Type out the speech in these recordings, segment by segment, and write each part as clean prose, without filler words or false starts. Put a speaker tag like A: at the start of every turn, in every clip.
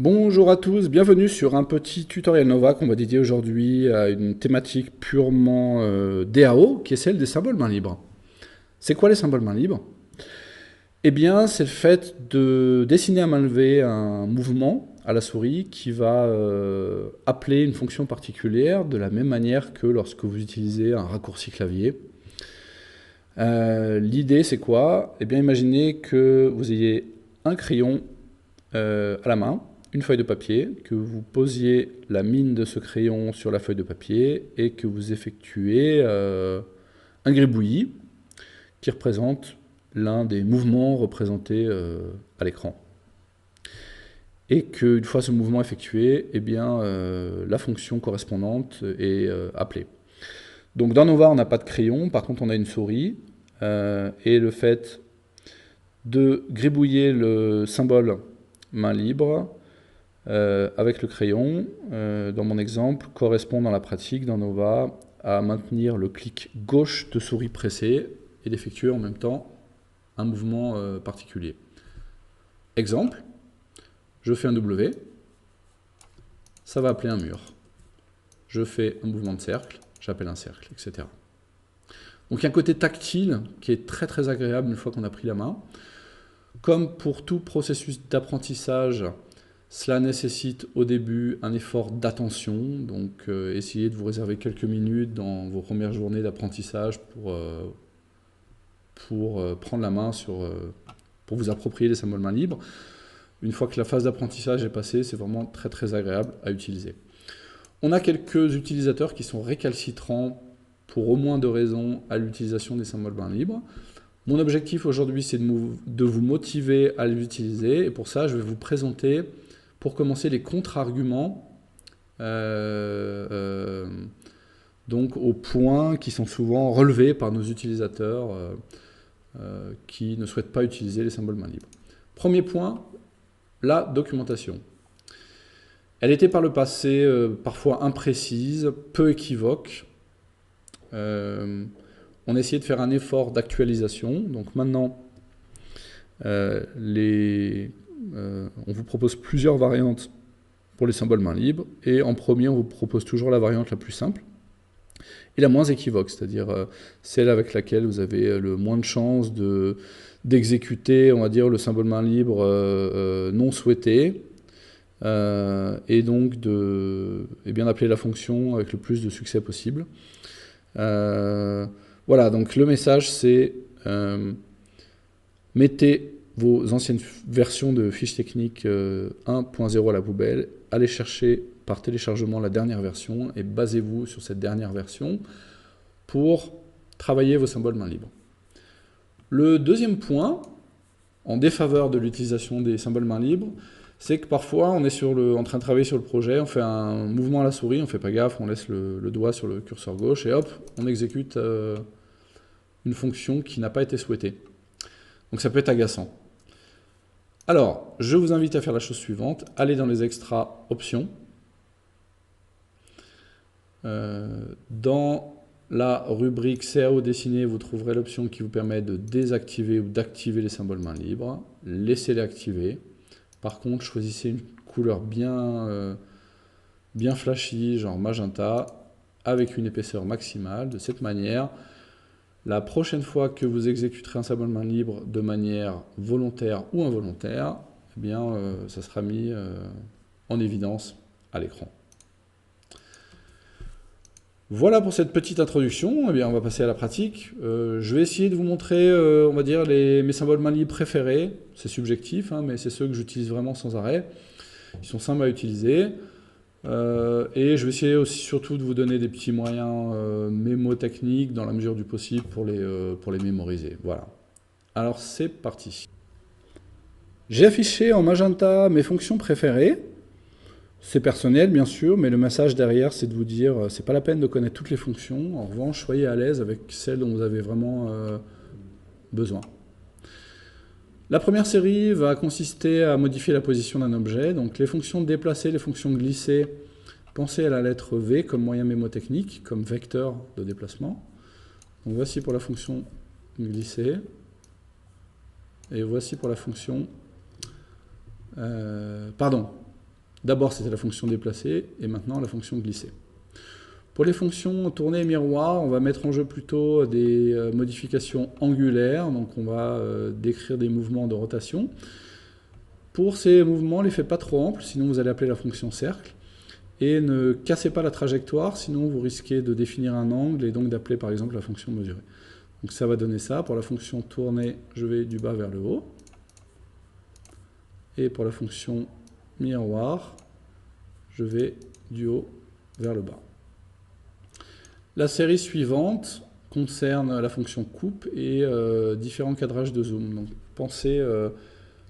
A: Bonjour à tous, bienvenue sur un petit tutoriel Nova qu'on va dédier aujourd'hui à une thématique purement DAO, qui est celle des symboles main libre. C'est quoi les symboles main libre? Eh bien, c'est le fait de dessiner à main levée un mouvement à la souris qui va appeler une fonction particulière de la même manière que lorsque vous utilisez un raccourci clavier. L'idée, c'est quoi? Eh bien, imaginez que vous ayez un crayon à la main, une feuille de papier, que vous posiez la mine de ce crayon sur la feuille de papier et que vous effectuez un gribouillis qui représente l'un des mouvements représentés à l'écran. Et qu'une fois ce mouvement effectué, eh bien, la fonction correspondante est appelée. Donc dans Nova, on n'a pas de crayon, par contre on a une souris, et le fait de gribouiller le symbole main libre avec le crayon, dans mon exemple, correspond dans la pratique dans Nova à maintenir le clic gauche de souris pressé et d'effectuer en même temps un mouvement particulier. Exemple, je fais un W, ça va appeler un mur. Je fais un mouvement de cercle, j'appelle un cercle, etc. Donc il y a un côté tactile qui est très très agréable une fois qu'on a pris la main. Comme pour tout processus d'apprentissage, cela nécessite au début un effort d'attention, donc essayez de vous réserver quelques minutes dans vos premières journées d'apprentissage pour prendre la main pour vous approprier les symboles main libre. Une fois que la phase d'apprentissage est passée, c'est vraiment très très agréable à utiliser. On a quelques utilisateurs qui sont récalcitrants pour au moins deux raisons à l'utilisation des symboles main libre. Mon objectif aujourd'hui, c'est de vous motiver à l'utiliser, et pour ça, je vais vous présenter, pour commencer, les contre-arguments donc aux points qui sont souvent relevés par nos utilisateurs qui ne souhaitent pas utiliser les symboles main libre. Premier point, la documentation. Elle était par le passé parfois imprécise, peu équivoque. On essayait de faire un effort d'actualisation. Donc maintenant, on vous propose plusieurs variantes pour les symboles main libre. Et en premier, on vous propose toujours la variante la plus simple et la moins équivoque, c'est-à-dire celle avec laquelle vous avez le moins de chances d'exécuter, on va dire, le symbole main libre non souhaité. Et donc bien d'appeler la fonction avec le plus de succès possible. Voilà, donc le message c'est mettez vos anciennes versions de fiches techniques 1.0 à la poubelle, allez chercher par téléchargement la dernière version et basez-vous sur cette dernière version pour travailler vos symboles main libre. Le deuxième point, en défaveur de l'utilisation des symboles main libre, c'est que parfois on est en train de travailler sur le projet, on fait un mouvement à la souris, on ne fait pas gaffe, on laisse le doigt sur le curseur gauche et hop, on exécute une fonction qui n'a pas été souhaitée. Donc ça peut être agaçant. Alors, je vous invite à faire la chose suivante, allez dans les extras options. Dans la rubrique CAO dessiné, vous trouverez l'option qui vous permet de désactiver ou d'activer les symboles main libre. Laissez-les activer. Par contre, choisissez une couleur bien flashy, genre magenta, avec une épaisseur maximale. De cette manière, la prochaine fois que vous exécuterez un symbole main libre de manière volontaire ou involontaire, eh bien, ça sera mis en évidence à l'écran. Voilà pour cette petite introduction. Eh bien, on va passer à la pratique. Je vais essayer de vous montrer, on va dire, mes symboles main libre préférés. C'est subjectif, hein, mais c'est ceux que j'utilise vraiment sans arrêt. Ils sont simples à utiliser. Et je vais essayer aussi surtout de vous donner des petits moyens mémotechniques dans la mesure du possible pour les mémoriser. Voilà. Alors c'est parti. J'ai affiché en magenta mes fonctions préférées. C'est personnel bien sûr, mais le message derrière c'est de vous dire c'est pas la peine de connaître toutes les fonctions. En revanche, soyez à l'aise avec celles dont vous avez vraiment besoin. La première série va consister à modifier la position d'un objet. Donc les fonctions de déplacer, les fonctions de glisser, pensez à la lettre V comme moyen mémotechnique, comme vecteur de déplacement. Donc voici pour la fonction glisser. Et voici pour la fonction... pardon, D'abord, c'était la fonction déplacer, et maintenant la fonction glisser. Pour les fonctions tourner et miroir, on va mettre en jeu plutôt des modifications angulaires, donc on va décrire des mouvements de rotation. Pour ces mouvements, les faites pas trop amples, sinon vous allez appeler la fonction cercle. Et ne cassez pas la trajectoire, sinon vous risquez de définir un angle et donc d'appeler par exemple la fonction mesurer. Donc ça va donner ça. Pour la fonction tourner, je vais du bas vers le haut. Et pour la fonction miroir, je vais du haut vers le bas. La série suivante concerne la fonction coupe et différents cadrages de zoom. Donc pensez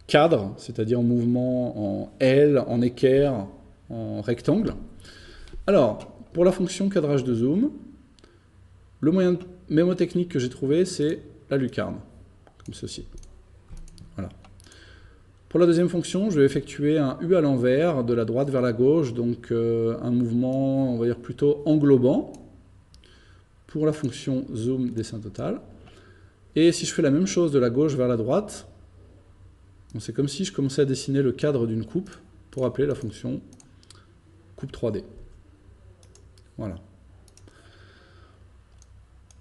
A: cadre, c'est-à-dire en mouvement en L, en équerre, en rectangle. Alors, pour la fonction cadrage de zoom, le moyen mémotechnique que j'ai trouvé, c'est la lucarne, comme ceci. Voilà. Pour la deuxième fonction, je vais effectuer un U à l'envers, de la droite vers la gauche, donc un mouvement, on va dire, plutôt englobant. Pour la fonction zoom dessin total. Et si je fais la même chose de la gauche vers la droite, c'est comme si je commençais à dessiner le cadre d'une coupe pour appeler la fonction coupe 3D. Voilà.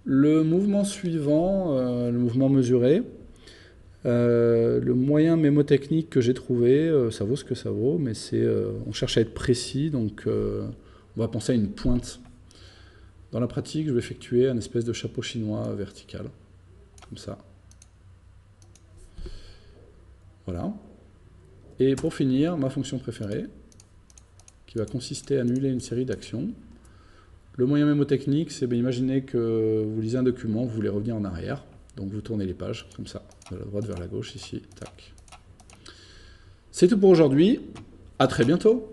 A: Le mouvement suivant, le mouvement mesuré, le moyen mémotechnique que j'ai trouvé, ça vaut ce que ça vaut, mais on cherche à être précis, donc on va penser à une pointe. Dans la pratique, je vais effectuer un espèce de chapeau chinois vertical, comme ça. Voilà. Et pour finir, ma fonction préférée, qui va consister à annuler une série d'actions. Le moyen mémotechnique, c'est imaginer que vous lisez un document, vous voulez revenir en arrière, donc vous tournez les pages, comme ça, de la droite vers la gauche, ici, tac. C'est tout pour aujourd'hui, à très bientôt.